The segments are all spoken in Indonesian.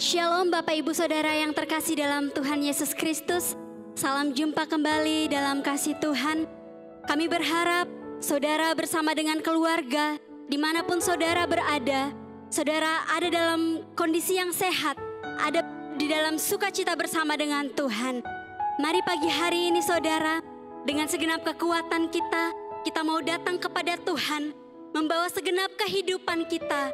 Shalom Bapak Ibu Saudara yang terkasih dalam Tuhan Yesus Kristus. Salam jumpa kembali dalam kasih Tuhan. Kami berharap saudara bersama dengan keluarga, dimanapun saudara berada, saudara ada dalam kondisi yang sehat, ada di dalam sukacita bersama dengan Tuhan. Mari pagi hari ini saudara, dengan segenap kekuatan kita mau datang kepada Tuhan, membawa segenap kehidupan kita.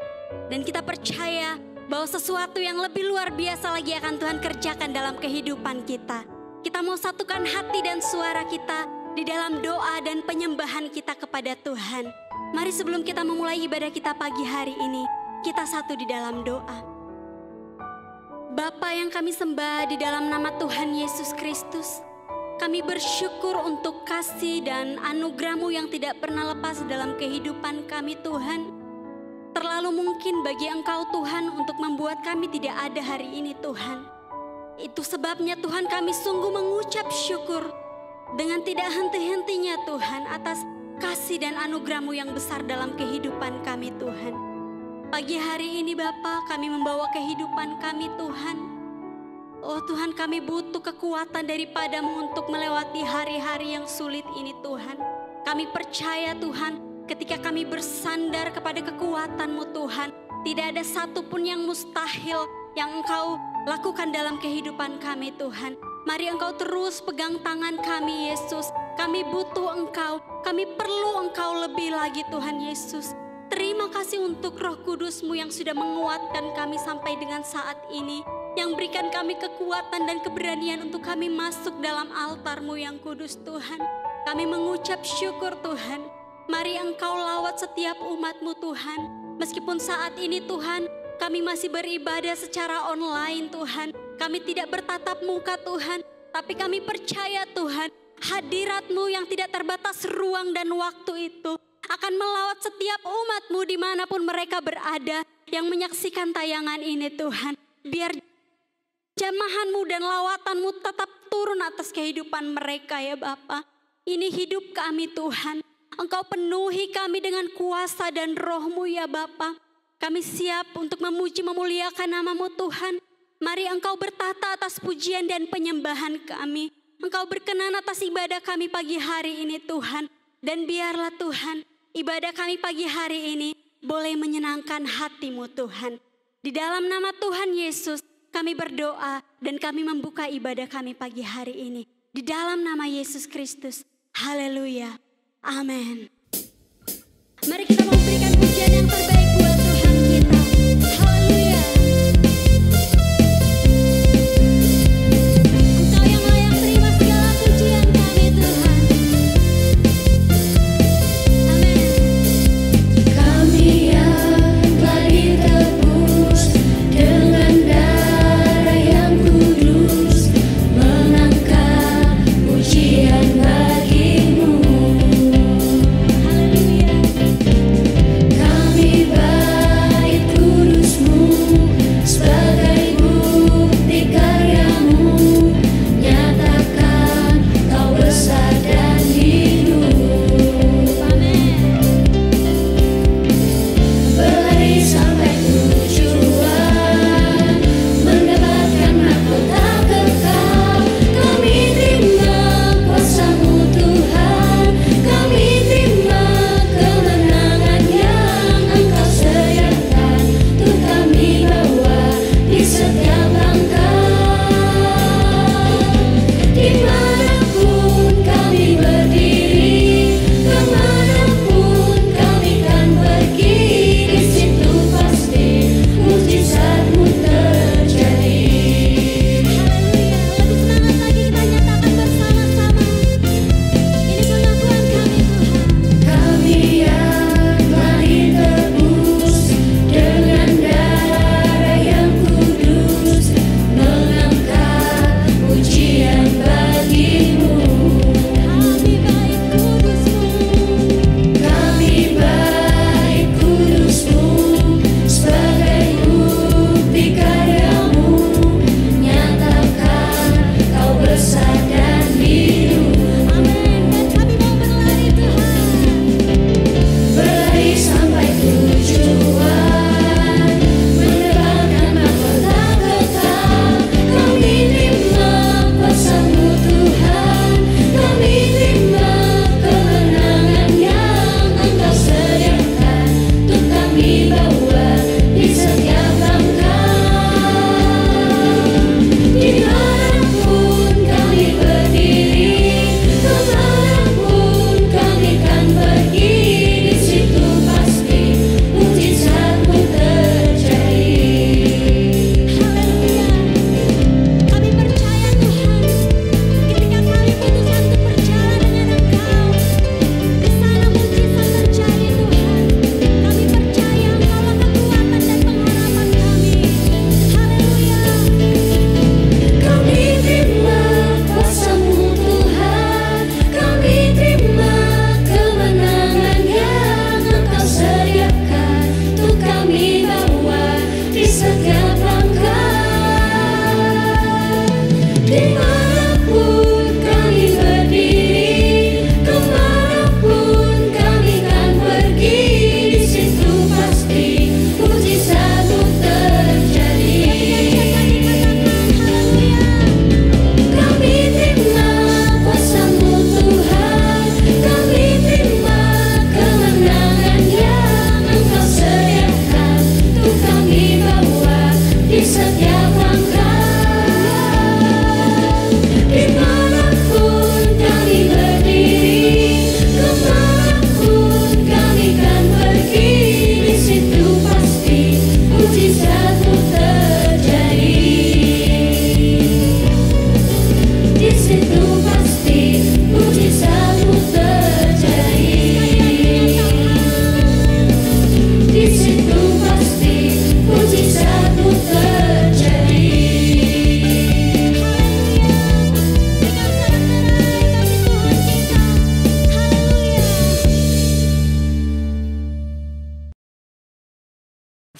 Dan kita percaya bahwa sesuatu yang lebih luar biasa lagi akan Tuhan kerjakan dalam kehidupan kita. Kita mau satukan hati dan suara kita di dalam doa dan penyembahan kita kepada Tuhan. Mari sebelum kita memulai ibadah kita pagi hari ini, kita satu di dalam doa. Bapa yang kami sembah di dalam nama Tuhan Yesus Kristus, kami bersyukur untuk kasih dan anugerah-Mu yang tidak pernah lepas dalam kehidupan kami Tuhan. Terlalu mungkin bagi Engkau Tuhan untuk membuat kami tidak ada hari ini Tuhan. Itu sebabnya Tuhan kami sungguh mengucap syukur dengan tidak henti-hentinya Tuhan atas kasih dan anugerah-Mu yang besar dalam kehidupan kami Tuhan. Pagi hari ini Bapa, kami membawa kehidupan kami Tuhan. Oh Tuhan, kami butuh kekuatan daripada-Mu untuk melewati hari-hari yang sulit ini Tuhan. Kami percaya Tuhan, ketika kami bersandar kepada kekuatan-Mu Tuhan, tidak ada satupun yang mustahil yang Engkau lakukan dalam kehidupan kami Tuhan. Mari Engkau terus pegang tangan kami Yesus. Kami butuh Engkau, kami perlu Engkau lebih lagi Tuhan Yesus. Terima kasih untuk Roh Kudus-Mu yang sudah menguatkan kami sampai dengan saat ini, yang berikan kami kekuatan dan keberanian untuk kami masuk dalam altar-Mu yang kudus Tuhan. Kami mengucap syukur Tuhan. Mari Engkau lawat setiap umat-Mu Tuhan. Meskipun saat ini Tuhan, kami masih beribadah secara online Tuhan. Kami tidak bertatap muka Tuhan, tapi kami percaya Tuhan, hadirat-Mu yang tidak terbatas ruang dan waktu itu akan melawat setiap umat-Mu dimanapun mereka berada yang menyaksikan tayangan ini Tuhan. Biar jamahan-Mu dan lawatan-Mu tetap turun atas kehidupan mereka ya Bapa. Ini hidup kami Tuhan. Engkau penuhi kami dengan kuasa dan Roh-Mu ya Bapa. Kami siap untuk memuji memuliakan nama-Mu Tuhan. Mari Engkau bertata atas pujian dan penyembahan kami. Engkau berkenan atas ibadah kami pagi hari ini Tuhan. Dan biarlah Tuhan, ibadah kami pagi hari ini boleh menyenangkan hati-Mu Tuhan. Di dalam nama Tuhan Yesus kami berdoa dan kami membuka ibadah kami pagi hari ini. Di dalam nama Yesus Kristus. Haleluya. Amin. Mari kita memberikan pujian yang terbaik buat Tuhan kita. Haleluya. Engkau yang layak terima segala pujian kami Tuhan. Amin. Kami yang telah ditebus dengan darah yang kudus, mengangkat pujian bagi-Mu. Kami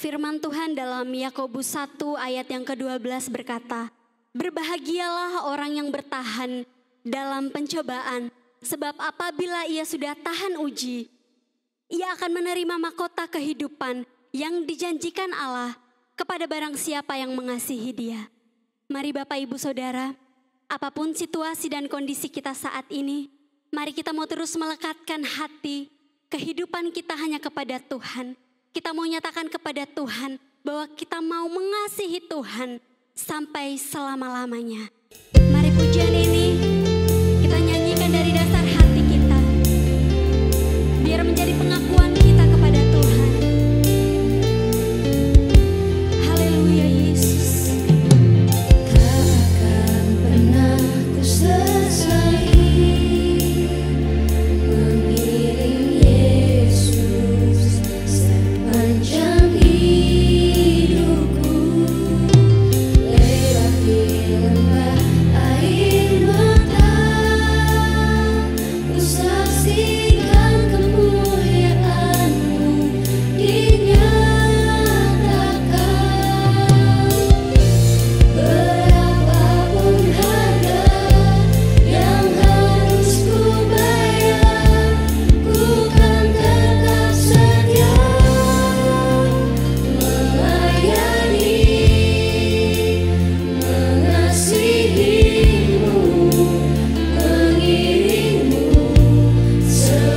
Firman Tuhan dalam Yakobus 1 ayat yang ke-12 berkata, "Berbahagialah orang yang bertahan dalam pencobaan, sebab apabila ia sudah tahan uji, ia akan menerima mahkota kehidupan yang dijanjikan Allah kepada barang siapa yang mengasihi Dia." Mari Bapak Ibu Saudara, apapun situasi dan kondisi kita saat ini, mari kita mau terus melekatkan hati, kehidupan kita hanya kepada Tuhan. Kita mau nyatakan kepada Tuhan bahwa kita mau mengasihi Tuhan sampai selama-lamanya. Mari pujian ini kita nyanyikan dari dasar hati kita, biar menjadi pengakuan kita kepada Tuhan. Haleluya Yesus. Tak akan pernah ku sesali mengiring Yesus sepanjang hidupku, lewati lembah air mata, ku saksikan kemuliaan-Mu dinyatakan. Berapapun harga yang harus ku bayar, ku kan tetap setia melayani, mengasihi-Mu, mengiring-Mu sepanjang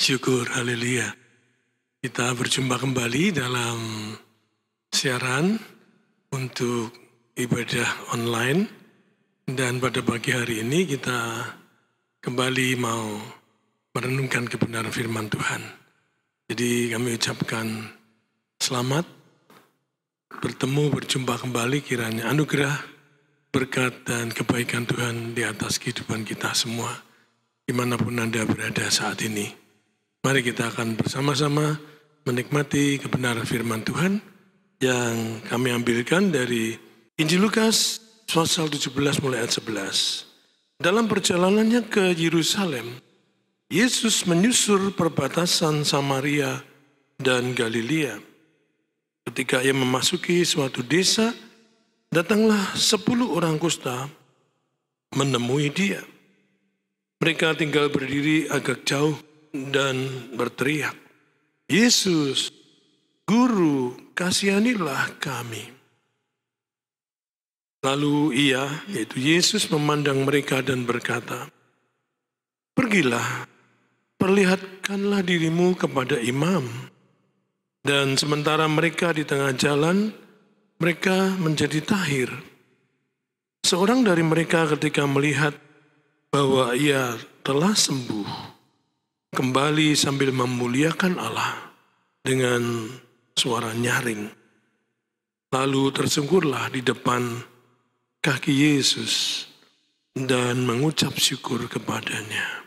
Syukur, haleluya. Kita berjumpa kembali dalam siaran untuk ibadah online. Dan pada pagi hari ini kita kembali mau merenungkan kebenaran firman Tuhan. Jadi kami ucapkan selamat berjumpa kembali, kiranya anugerah, berkat dan kebaikan Tuhan di atas kehidupan kita semua, dimanapun Anda berada saat ini. Mari kita akan bersama-sama menikmati kebenaran firman Tuhan yang kami ambilkan dari Injil Lukas pasal 17 mulai ayat 11. Dalam perjalanannya ke Yerusalem, Yesus menyusur perbatasan Samaria dan Galilea. Ketika ia memasuki suatu desa, datanglah 10 orang kusta menemui dia. Mereka tinggal berdiri agak jauh dan berteriak, "Yesus, Guru, kasihanilah kami." Lalu ia, yaitu Yesus, memandang mereka dan berkata, "Pergilah, perlihatkanlah dirimu kepada imam." Dan sementara mereka di tengah jalan, mereka menjadi tahir. Seorang dari mereka ketika melihat bahwa ia telah sembuh, kembali sambil memuliakan Allah dengan suara nyaring. Lalu tersungkurlah di depan kaki Yesus dan mengucap syukur kepadanya.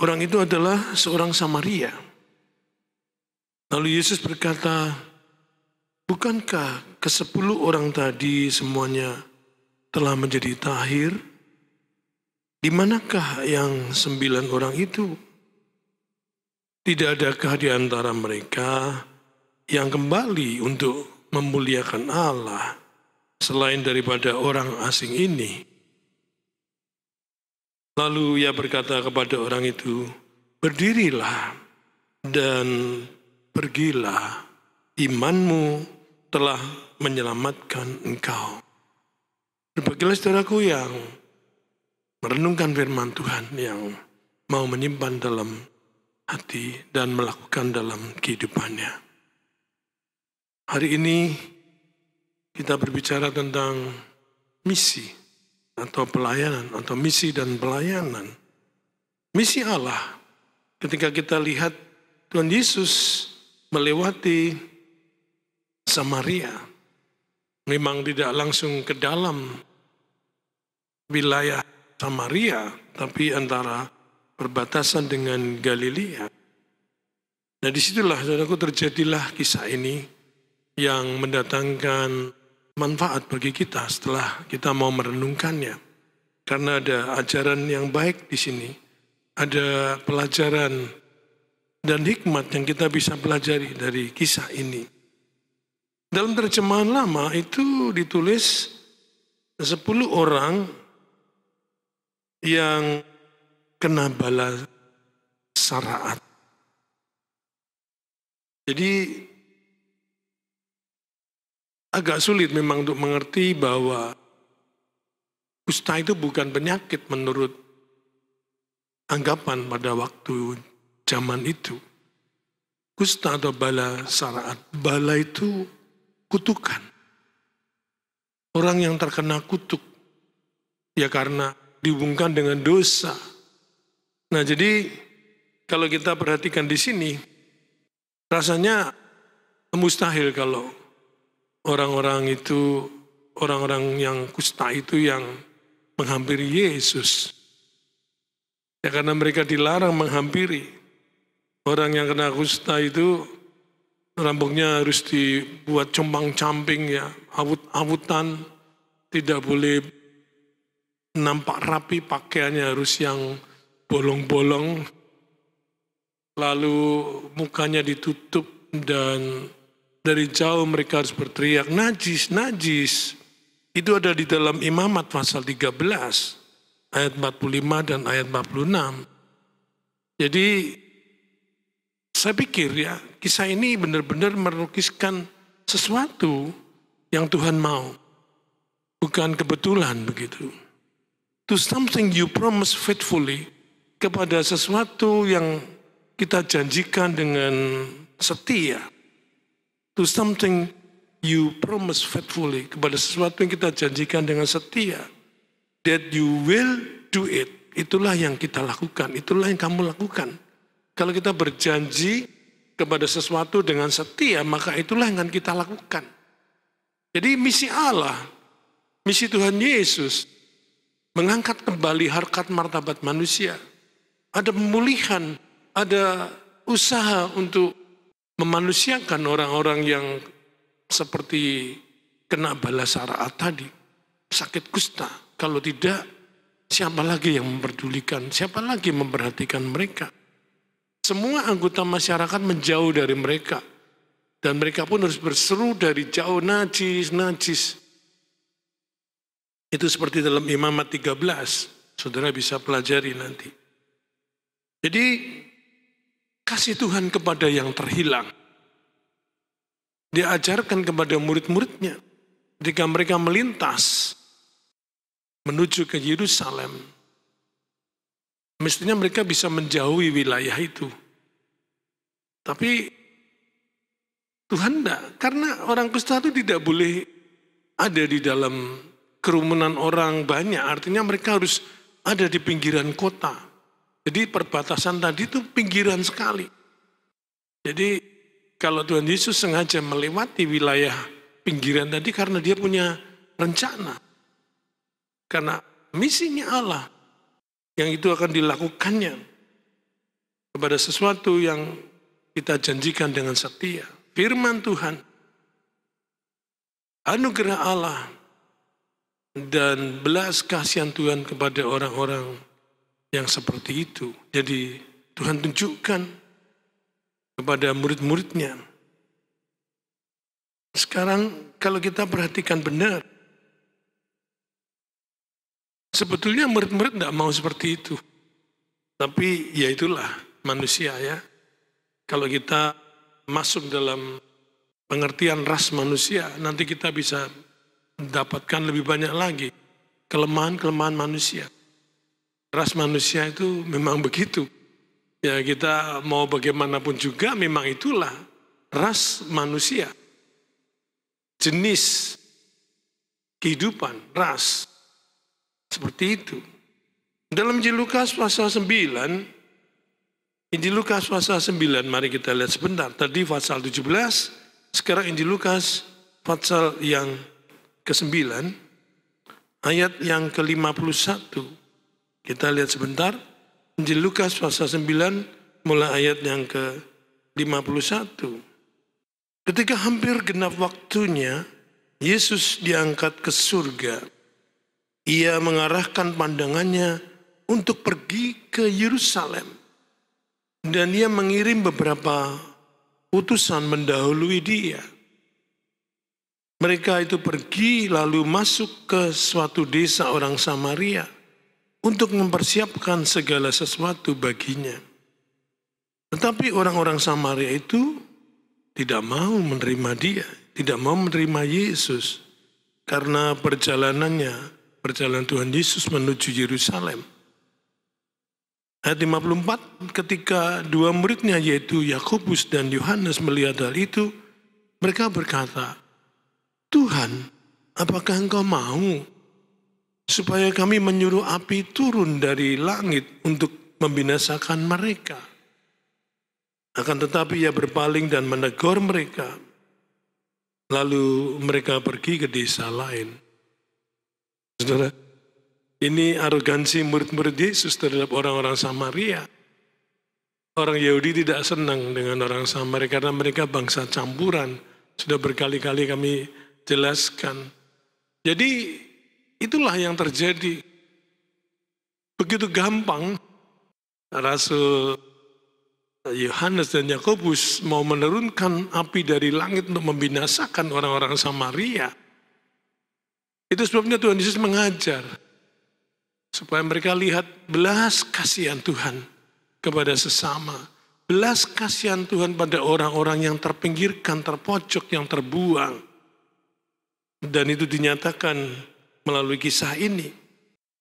Orang itu adalah seorang Samaria. Lalu Yesus berkata, "Bukankah ke-10 orang tadi semuanya telah menjadi tahir? Di manakah yang 9 orang itu? Tidak adakah di antara mereka yang kembali untuk memuliakan Allah selain daripada orang asing ini?" Lalu ia berkata kepada orang itu, "Berdirilah dan pergilah, imanmu telah menyelamatkan engkau." Berbagilah saudaraku yang merenungkan firman Tuhan, yang mau menyimpan dalam hati dan melakukan dalam kehidupannya. Hari ini kita berbicara tentang misi atau pelayanan, atau misi dan pelayanan. Misi Allah, ketika kita lihat Tuhan Yesus melewati Samaria, memang tidak langsung ke dalam wilayah Samaria, tapi antara perbatasan dengan Galilea. Nah, disitulah saudaraku terjadilah kisah ini yang mendatangkan manfaat bagi kita setelah kita mau merenungkannya. Karena ada ajaran yang baik di sini, ada pelajaran dan hikmat yang kita bisa pelajari dari kisah ini. Dalam terjemahan lama itu ditulis 10 orang yang kena bala saraat. Jadi agak sulit memang untuk mengerti bahwa kusta itu bukan penyakit menurut anggapan pada waktu zaman itu. Kusta atau bala saraat, bala itu kutukan. Orang yang terkena kutuk, ya karena dihubungkan dengan dosa. Nah, jadi kalau kita perhatikan di sini, rasanya mustahil kalau orang-orang yang kusta itu yang menghampiri Yesus. Ya karena mereka dilarang menghampiri. Orang yang kena kusta itu rambutnya harus dibuat compang-camping, ya, awut-awutan, tidak boleh nampak rapi, pakaiannya harus yang bolong-bolong, lalu mukanya ditutup, dan dari jauh mereka harus berteriak, "Najis, najis." Itu ada di dalam Imamat pasal 13, ayat 45 dan ayat 46. Jadi saya pikir ya, kisah ini benar-benar melukiskan sesuatu yang Tuhan mau. Bukan kebetulan begitu. To something you promise faithfully, kepada sesuatu yang kita janjikan dengan setia. To something you promise faithfully, kepada sesuatu yang kita janjikan dengan setia. That you will do it. Itulah yang kita lakukan, itulah yang kamu lakukan. Kalau kita berjanji kepada sesuatu dengan setia, maka itulah yang akan kita lakukan. Jadi misi Allah, misi Tuhan Yesus, mengangkat kembali harkat martabat manusia. Ada pemulihan, ada usaha untuk memanusiakan orang-orang yang seperti kena balasara tadi, sakit kusta. Kalau tidak, siapa lagi yang memperdulikan, siapa lagi memperhatikan mereka? Semua anggota masyarakat menjauh dari mereka. Dan mereka pun harus berseru dari jauh, najis, najis. Itu seperti dalam Imamat 13, saudara bisa pelajari nanti. Jadi, kasih Tuhan kepada yang terhilang. Dia ajarkan kepada murid-muridnya ketika mereka melintas menuju ke Yerusalem. Mestinya mereka bisa menjauhi wilayah itu. Tapi Tuhan enggak, karena orang kusta itu tidak boleh ada di dalam kerumunan orang banyak. Artinya mereka harus ada di pinggiran kota. Jadi perbatasan tadi itu pinggiran sekali. Jadi kalau Tuhan Yesus sengaja melewati wilayah pinggiran tadi karena dia punya rencana. Karena misinya Allah yang itu akan dilakukannya kepada sesuatu yang kita janjikan dengan setia. Firman Tuhan, anugerah Allah, dan belas kasihan Tuhan kepada orang-orang yang seperti itu. Jadi Tuhan tunjukkan kepada murid-muridnya. Sekarang kalau kita perhatikan benar, sebetulnya murid-murid tidak mau seperti itu. Tapi ya itulah manusia ya. Kalau kita masuk dalam pengertian ras manusia, nanti kita bisa mendapatkan lebih banyak lagi kelemahan-kelemahan manusia. Ras manusia itu memang begitu. Ya kita mau bagaimanapun juga memang itulah ras manusia. Jenis kehidupan, ras. Seperti itu. Dalam Injil Lukas pasal 9, Injil Lukas pasal 9, mari kita lihat sebentar. Tadi pasal 17, sekarang Injil Lukas pasal yang ke-9, ayat yang ke-51. Kita lihat sebentar. Injil Lukas pasal 9, mulai ayat yang ke-51. Ketika hampir genap waktunya, Yesus diangkat ke surga. Ia mengarahkan pandangannya untuk pergi ke Yerusalem. Dan dia mengirim beberapa utusan mendahului dia. Mereka itu pergi lalu masuk ke suatu desa orang Samaria untuk mempersiapkan segala sesuatu baginya. Tetapi orang-orang Samaria itu tidak mau menerima dia, tidak mau menerima Yesus karena perjalanan Tuhan Yesus menuju Yerusalem. Ayat 54, ketika dua muridnya yaitu Yakobus dan Yohanes melihat hal itu, mereka berkata, Tuhan, apakah engkau mau supaya kami menyuruh api turun dari langit untuk membinasakan mereka? Akan tetapi ia berpaling dan menegur mereka. Lalu mereka pergi ke desa lain. Saudara, ini arogansi murid-murid Yesus terhadap orang-orang Samaria. Orang Yahudi tidak senang dengan orang Samaria karena mereka bangsa campuran. Sudah berkali-kali kami jelaskan. Jadi itulah yang terjadi. Begitu gampang Rasul Yohanes dan Yakobus mau menurunkan api dari langit untuk membinasakan orang-orang Samaria. Itu sebabnya Tuhan Yesus mengajar supaya mereka lihat belas kasihan Tuhan kepada sesama. Belas kasihan Tuhan pada orang-orang yang terpinggirkan, terpojok, yang terbuang. Dan itu dinyatakan melalui kisah ini.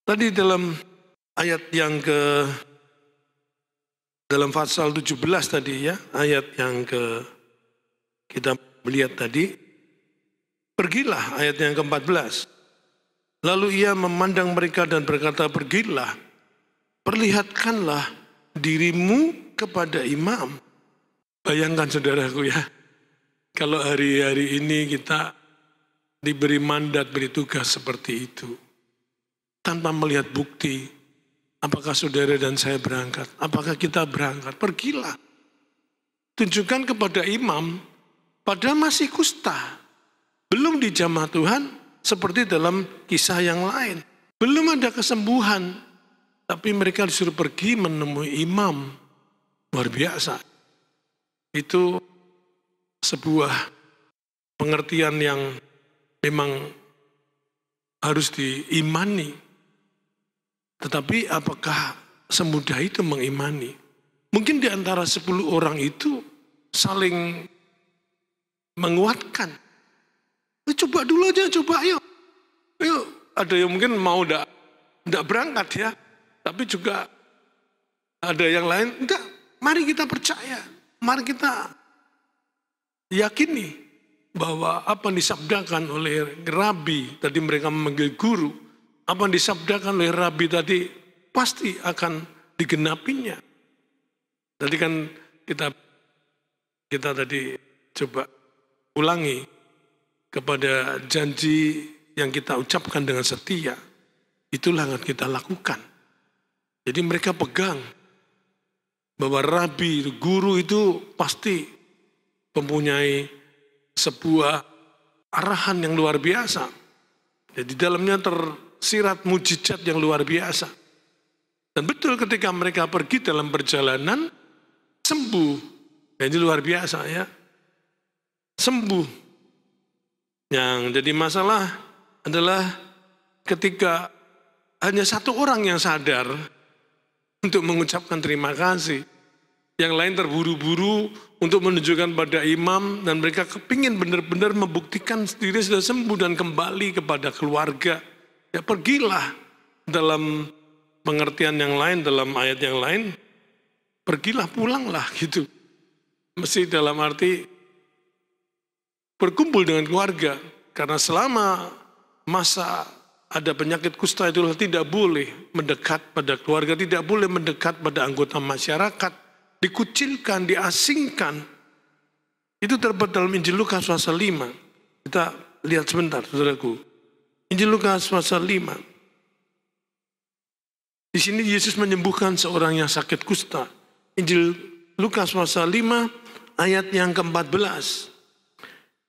Tadi dalam ayat yang dalam pasal 17 tadi ya, ayat yang kita melihat tadi. Pergilah, ayat yang ke-14. Lalu ia memandang mereka dan berkata, pergilah, perlihatkanlah dirimu kepada imam. Bayangkan saudaraku ya, kalau hari-hari ini kita diberi mandat, beri tugas seperti itu. Tanpa melihat bukti, apakah saudara dan saya berangkat, apakah kita berangkat, pergilah. Tunjukkan kepada imam, padahal masih kusta. Belum dijamah Tuhan seperti dalam kisah yang lain. Belum ada kesembuhan. Tapi mereka disuruh pergi menemui imam. Luar biasa. Itu sebuah pengertian yang memang harus diimani. Tetapi apakah semudah itu mengimani? Mungkin di antara 10 orang itu saling menguatkan. Coba dulu aja, coba ayo. Ada yang mungkin mau enggak berangkat ya. Tapi juga ada yang lain, enggak, mari kita percaya. Mari kita yakini bahwa apa yang disabdakan oleh Rabi, tadi mereka memanggil guru. Apa yang disabdakan oleh Rabi tadi pasti akan digenapinya. Tadi kan kita tadi coba ulangi. Kepada janji yang kita ucapkan dengan setia, itulah yang kita lakukan. Jadi mereka pegang bahwa Rabi, guru itu pasti mempunyai sebuah arahan yang luar biasa. Jadi dalamnya tersirat mujizat yang luar biasa. Dan betul ketika mereka pergi dalam perjalanan, sembuh. Jadi luar biasa ya, sembuh. Yang jadi masalah adalah ketika hanya satu orang yang sadar untuk mengucapkan terima kasih. Yang lain terburu-buru untuk menunjukkan pada imam dan mereka kepingin benar-benar membuktikan diri sudah sembuh dan kembali kepada keluarga. Ya pergilah, dalam pengertian yang lain, dalam ayat yang lain, pergilah, pulanglah gitu. Mesti dalam arti berkumpul dengan keluarga, karena selama masa ada penyakit kusta itu tidak boleh mendekat pada keluarga, tidak boleh mendekat pada anggota masyarakat, dikucilkan, diasingkan. Itu terdapat dalam Injil Lukas pasal 5. Kita lihat sebentar, saudaraku. Injil Lukas pasal 5. Di sini Yesus menyembuhkan seorang yang sakit kusta. Injil Lukas pasal 5 ayat yang ke-14.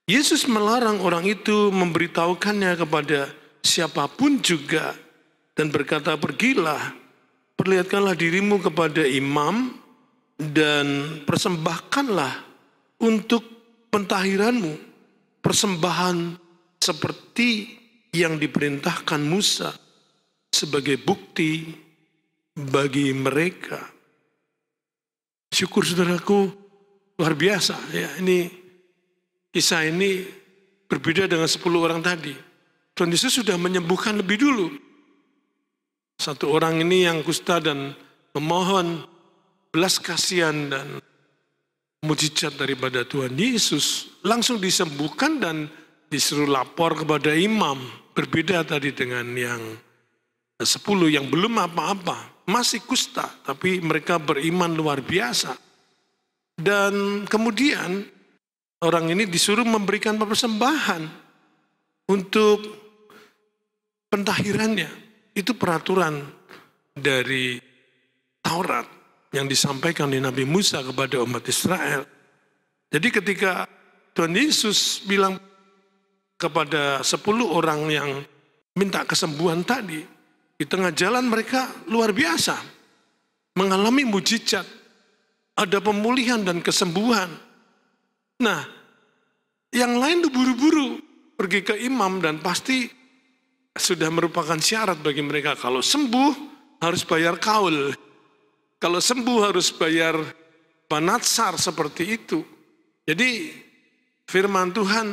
Yesus melarang orang itu memberitahukannya kepada siapapun juga dan berkata, pergilah, perlihatkanlah dirimu kepada imam dan persembahkanlah untuk pentahiranmu persembahan seperti yang diperintahkan Musa sebagai bukti bagi mereka. Syukur saudaraku, luar biasa ya, kisah ini berbeda dengan 10 orang tadi. Tuhan Yesus sudah menyembuhkan lebih dulu. Satu orang ini yang kusta dan memohon belas kasihan dan mujizat daripada Tuhan Yesus langsung disembuhkan dan disuruh lapor kepada imam. Berbeda tadi dengan yang 10 yang belum apa-apa, masih kusta, tapi mereka beriman luar biasa. Dan kemudian orang ini disuruh memberikan persembahan untuk pentahirannya. Itu peraturan dari Taurat yang disampaikan oleh Nabi Musa kepada umat Israel. Jadi ketika Tuhan Yesus bilang kepada 10 orang yang minta kesembuhan tadi, di tengah jalan mereka luar biasa, mengalami mujizat, ada pemulihan dan kesembuhan. Nah, yang lain tuh buru-buru pergi ke imam dan pasti sudah merupakan syarat bagi mereka. Kalau sembuh harus bayar kaul. Kalau sembuh harus bayar panatsar seperti itu. Jadi firman Tuhan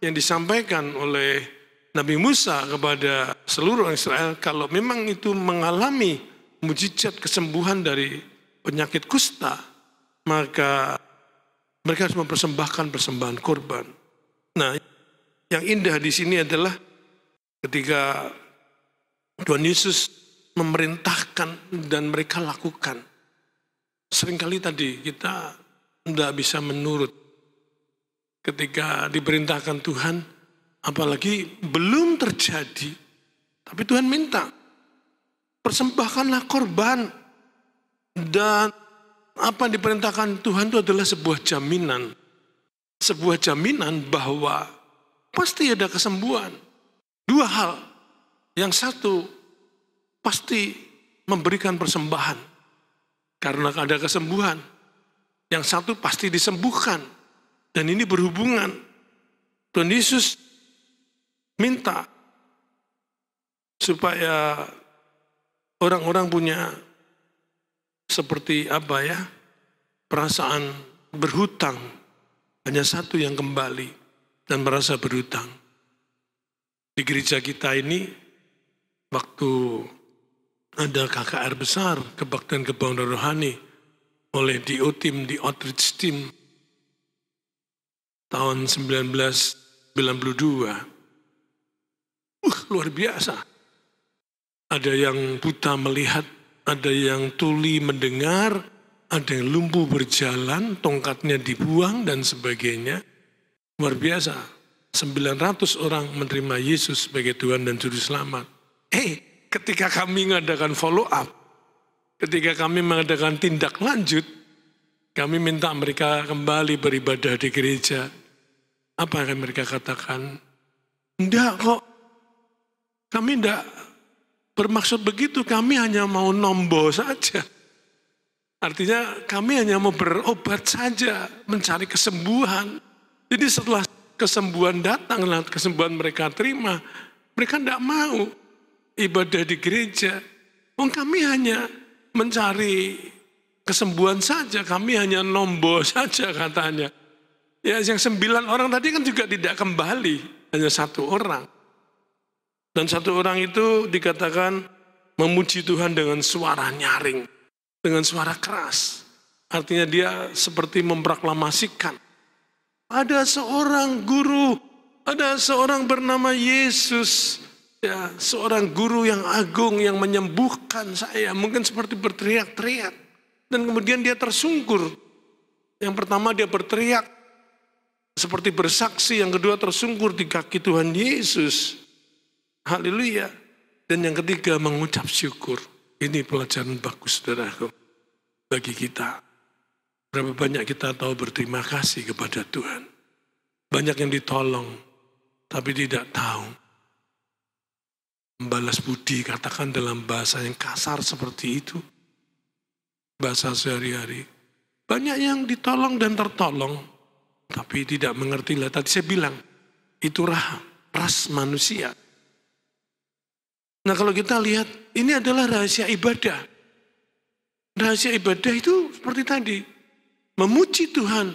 yang disampaikan oleh Nabi Musa kepada seluruh orang Israel, kalau memang itu mengalami mujizat kesembuhan dari penyakit kusta, maka mereka harus mempersembahkan persembahan korban. Nah, yang indah di sini adalah ketika Tuhan Yesus memerintahkan dan mereka lakukan. Seringkali tadi kita tidak bisa menurut ketika diperintahkan Tuhan, apalagi belum terjadi, tapi Tuhan minta, persembahkanlah korban. Dan apa yang diperintahkan Tuhan itu adalah sebuah jaminan. Sebuah jaminan bahwa pasti ada kesembuhan. Dua hal. Yang satu, pasti memberikan persembahan. Karena ada kesembuhan. Yang satu pasti disembuhkan. Dan ini berhubungan. Tuhan Yesus minta supaya orang-orang punya seperti apa ya, perasaan berhutang. Hanya satu yang kembali dan merasa berhutang. Di gereja kita ini, waktu ada KKR besar, kebaktian kebangunan rohani, oleh DO Team, di Outreach Team, tahun 1992. Luar biasa. Ada yang buta melihat, ada yang tuli mendengar, ada yang lumpuh berjalan, tongkatnya dibuang dan sebagainya. Luar biasa. 900 orang menerima Yesus sebagai Tuhan dan Juru Selamat. Ketika kami mengadakan follow up, ketika kami mengadakan tindak lanjut, kami minta mereka kembali beribadah di gereja. Apa yang mereka katakan? Enggak kok. Kami enggak bermaksud begitu, kami hanya mau nombo saja. Artinya kami hanya mau berobat saja, mencari kesembuhan. Jadi setelah kesembuhan datang, kesembuhan mereka terima, mereka tidak mau ibadah di gereja. Kami hanya mencari kesembuhan saja, kami hanya nombo saja katanya. Ya, yang 9 orang tadi kan juga tidak kembali, hanya 1 orang. Dan 1 orang itu dikatakan memuji Tuhan dengan suara nyaring, dengan suara keras. Artinya dia seperti memproklamasikan. Ada seorang guru, ada seorang bernama Yesus. Ya, seorang guru yang agung yang menyembuhkan saya. Mungkin seperti berteriak-teriak. Dan kemudian dia tersungkur. Yang pertama dia berteriak seperti bersaksi. Yang kedua tersungkur di kaki Tuhan Yesus. Haleluya. Dan yang ketiga mengucap syukur. Ini pelajaran bagus saudaraku bagi kita. Berapa banyak kita tahu berterima kasih kepada Tuhan. Banyak yang ditolong tapi tidak tahu membalas budi, katakan dalam bahasa yang kasar seperti itu. Bahasa sehari-hari. Banyak yang ditolong dan tertolong tapi tidak mengerti. Tadi saya bilang itu ras manusia. Nah kalau kita lihat, ini adalah rahasia ibadah. Rahasia ibadah itu seperti tadi, memuji Tuhan.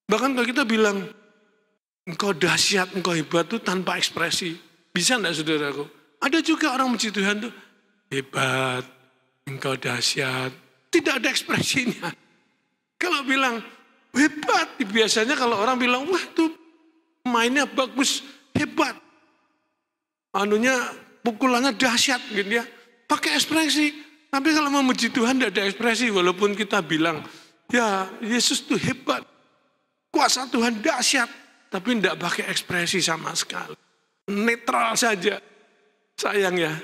Bahkan kalau kita bilang, engkau dahsyat, engkau hebat itu tanpa ekspresi. Bisa enggak saudaraku? Ada juga orang memuji Tuhan itu, hebat, engkau dahsyat. Tidak ada ekspresinya. Kalau bilang, hebat, biasanya kalau orang bilang, wah itu mainnya bagus, hebat. Anunya pukulannya dahsyat gitu ya. Pakai ekspresi. Tapi kalau memuji Tuhan tidak ada ekspresi. Walaupun kita bilang, ya Yesus itu hebat. Kuasa Tuhan dahsyat. Tapi tidak pakai ekspresi sama sekali. Netral saja. Sayang ya.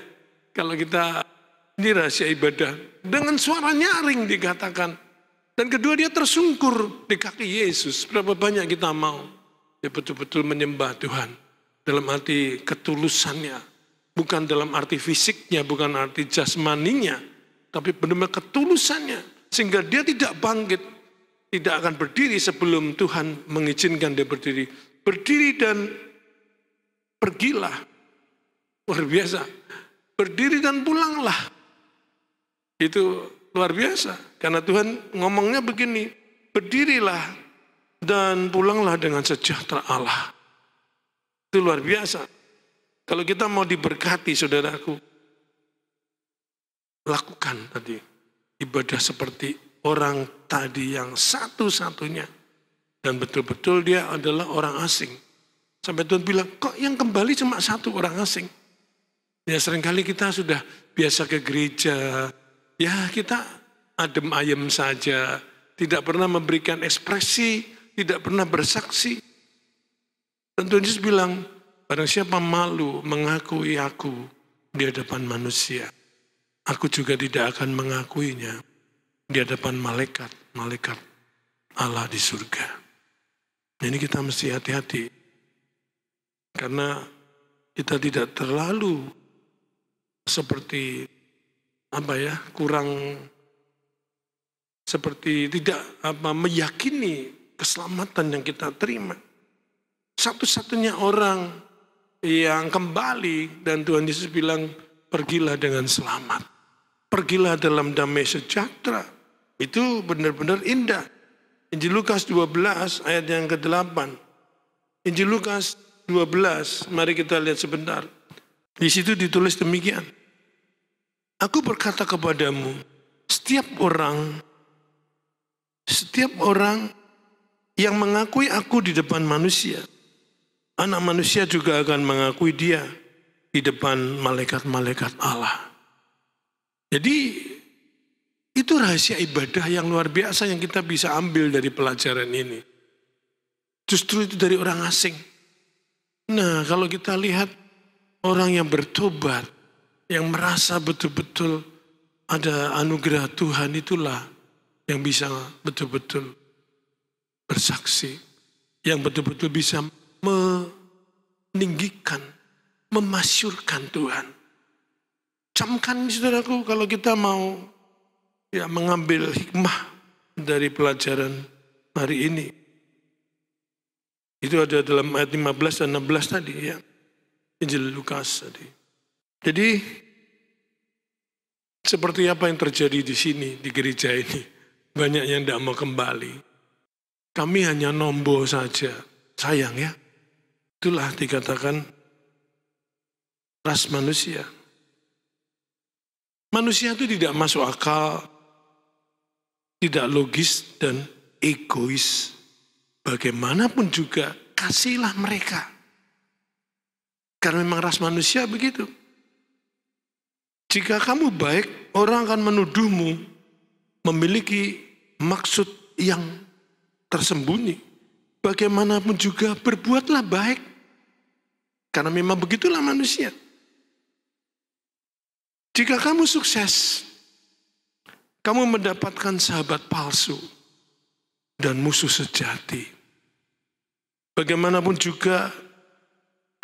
Kalau kita, ini rahasia ibadah. Dengan suara nyaring dikatakan. Dan kedua dia tersungkur di kaki Yesus. Berapa banyak kita mau. Ya betul-betul menyembah Tuhan. Dalam arti ketulusannya, bukan dalam arti fisiknya, bukan arti jasmaninya, tapi benar-benar ketulusannya. Sehingga dia tidak bangkit, tidak akan berdiri sebelum Tuhan mengizinkan dia berdiri. Berdiri dan pergilah. Luar biasa. Berdiri dan pulanglah. Itu luar biasa. Karena Tuhan ngomongnya begini, berdirilah dan pulanglah dengan sejahtera Allah. Itu luar biasa. Kalau kita mau diberkati saudaraku, lakukan tadi. ibadah seperti orang tadi yang satu-satunya. Dan betul-betul dia adalah orang asing. Sampai Tuhan bilang, kok yang kembali cuma satu orang asing? Ya seringkali kita sudah biasa ke gereja, ya kita adem ayem saja, tidak pernah memberikan ekspresi, tidak pernah bersaksi. Dan Tuhan Yesus bilang, barang siapa malu mengakui aku di hadapan manusia, aku juga tidak akan mengakuinya di hadapan malaikat Allah di surga. Ini kita mesti hati-hati, karena kita tidak terlalu seperti kurang seperti tidak meyakini keselamatan yang kita terima. Satu-satunya orang yang kembali dan Tuhan Yesus bilang, pergilah dengan selamat. Pergilah dalam damai sejahtera. Itu benar-benar indah. Injil Lukas 12 ayat yang ke-8. Injil Lukas 12, mari kita lihat sebentar. Di situ ditulis demikian. Aku berkata kepadamu, setiap orang yang mengakui aku di depan manusia, Anak manusia juga akan mengakui dia di depan malaikat-malaikat Allah. Jadi itu rahasia ibadah yang luar biasa yang kita bisa ambil dari pelajaran ini. Justru itu dari orang asing. Nah, kalau kita lihat orang yang bertobat, yang merasa betul-betul ada anugerah Tuhan, itulah yang bisa betul-betul bersaksi, yang betul-betul bisa meninggikan, memasyurkan Tuhan. Camkan saudaraku, kalau kita mau mengambil hikmah dari pelajaran hari ini. Itu ada dalam ayat 15 dan 16 tadi ya. Injil Lukas tadi. Jadi seperti apa yang terjadi di sini, di gereja ini. Banyak yang tidak mau kembali. Kami hanya nombo saja. Sayang ya. Itulah dikatakan ras manusia. Manusia itu tidak masuk akal, tidak logis dan egois. Bagaimanapun juga kasihlah mereka. Karena memang ras manusia begitu. Jika kamu baik, orang akan menuduhmu memiliki maksud yang tersembunyi. Bagaimanapun juga berbuatlah baik. Karena memang begitulah manusia. Jika kamu sukses, kamu mendapatkan sahabat palsu dan musuh sejati. Bagaimanapun juga,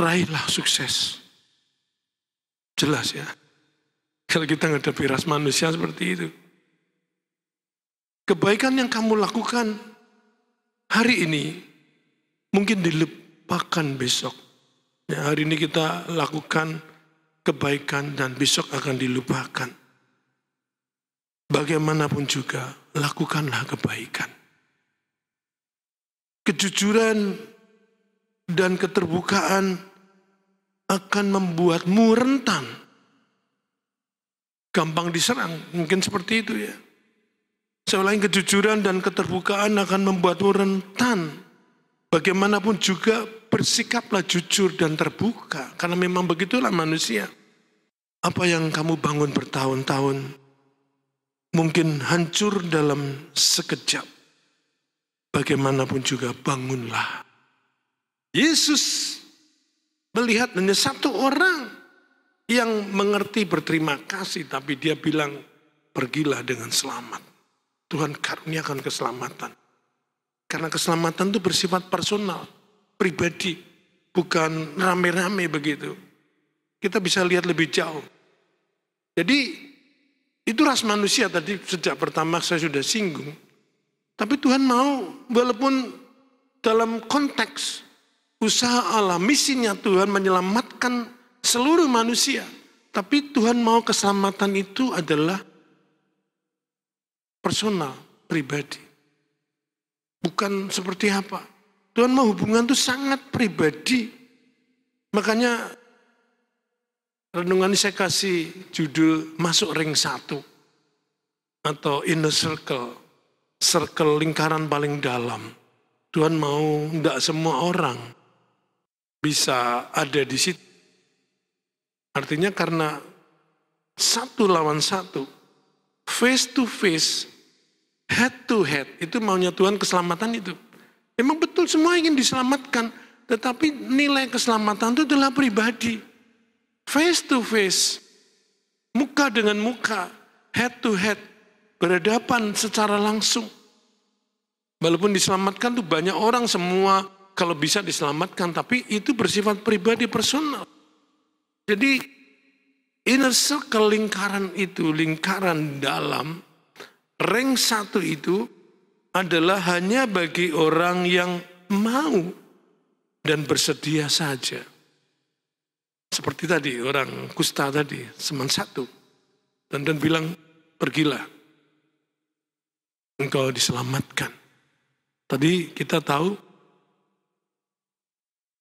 raihlah sukses. Jelas ya. Kalau kita menghadapi ras manusia seperti itu. Kebaikan yang kamu lakukan hari ini mungkin dilupakan besok. Ya, hari ini kita lakukan kebaikan dan besok akan dilupakan. Bagaimanapun juga, lakukanlah kebaikan. Kejujuran dan keterbukaan akan membuatmu rentan. Gampang diserang, mungkin seperti itu ya. Selain kejujuran dan keterbukaan akan membuatmu rentan. Bagaimanapun juga bersikaplah jujur dan terbuka. Karena memang begitulah manusia. Apa yang kamu bangun bertahun-tahun mungkin hancur dalam sekejap. Bagaimanapun juga bangunlah. Yesus melihat hanya satu orang yang mengerti berterima kasih, tapi dia bilang, pergilah dengan selamat. Tuhan karuniakan keselamatan. Karena keselamatan itu bersifat personal, pribadi, bukan rame-rame begitu. Kita bisa lihat lebih jauh. Jadi itu ras manusia tadi sejak pertama saya sudah singgung. Tapi Tuhan mau, walaupun dalam konteks usaha Allah, misinya Tuhan menyelamatkan seluruh manusia. Tapi Tuhan mau keselamatan itu adalah personal, pribadi. Bukan seperti apa. Tuhan mau hubungan itu sangat pribadi. Makanya renungan ini saya kasih judul Masuk Ring 1. atau inner circle, circle lingkaran paling dalam. Tuhan mau enggak semua orang bisa ada di situ. Artinya karena satu lawan satu, face to face, head to head, itu maunya Tuhan keselamatan itu. Memang betul semua ingin diselamatkan, tetapi nilai keselamatan itu adalah pribadi. Face to face, muka dengan muka, head to head, berhadapan secara langsung. Walaupun diselamatkan tuh banyak orang, semua kalau bisa diselamatkan, tapi itu bersifat pribadi personal. Jadi inner circle lingkaran itu, lingkaran dalam, ring satu itu adalah hanya bagi orang yang mau dan bersedia saja. Seperti tadi orang kusta tadi, seman satu. Dan bilang, pergilah, engkau diselamatkan. Tadi kita tahu,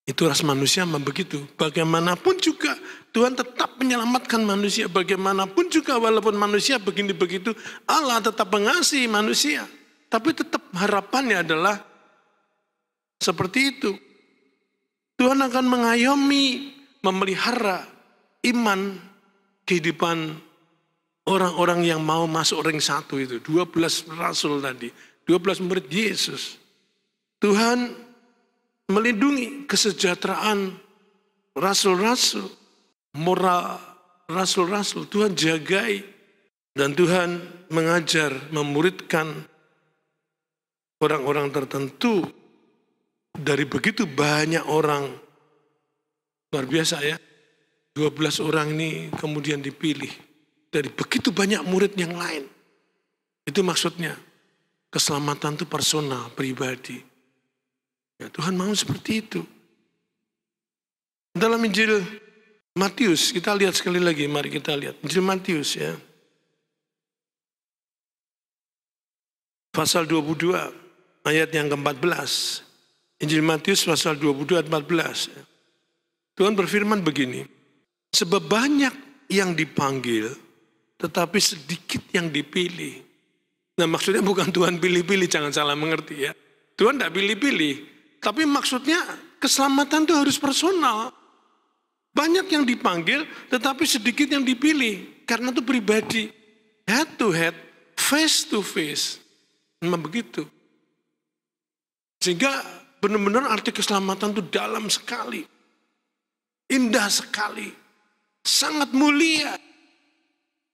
itu ras manusia memang begitu. Bagaimanapun juga Tuhan tetap menyelamatkan manusia. Bagaimanapun juga walaupun manusia begini begitu, Allah tetap mengasihi manusia. Tapi tetap harapannya adalah seperti itu. Tuhan akan mengayomi, memelihara iman kehidupan orang-orang yang mau masuk ring satu itu. 12 rasul tadi, 12 murid Yesus. Tuhan melindungi kesejahteraan rasul-rasul, moral rasul-rasul. Tuhan jagai dan Tuhan mengajar, memuridkan orang-orang tertentu dari begitu banyak orang. Luar biasa ya, 12 orang ini kemudian dipilih dari begitu banyak murid yang lain. Itu maksudnya, keselamatan itu personal, pribadi. Ya, Tuhan mau seperti itu. Dalam Injil Matius, kita lihat sekali lagi, mari kita lihat. Injil Matius ya. Pasal 22, ayat yang ke-14. Injil Matius pasal 22 ayat 14. Tuhan berfirman begini, sebab banyak yang dipanggil, tetapi sedikit yang dipilih. Nah maksudnya bukan Tuhan pilih-pilih, jangan salah mengerti ya. Tuhan tidak pilih-pilih. Tapi maksudnya keselamatan itu harus personal. Banyak yang dipanggil tetapi sedikit yang dipilih. Karena itu pribadi. Head to head, face to face. Memang begitu. Sehingga benar-benar arti keselamatan itu dalam sekali. Indah sekali. Sangat mulia.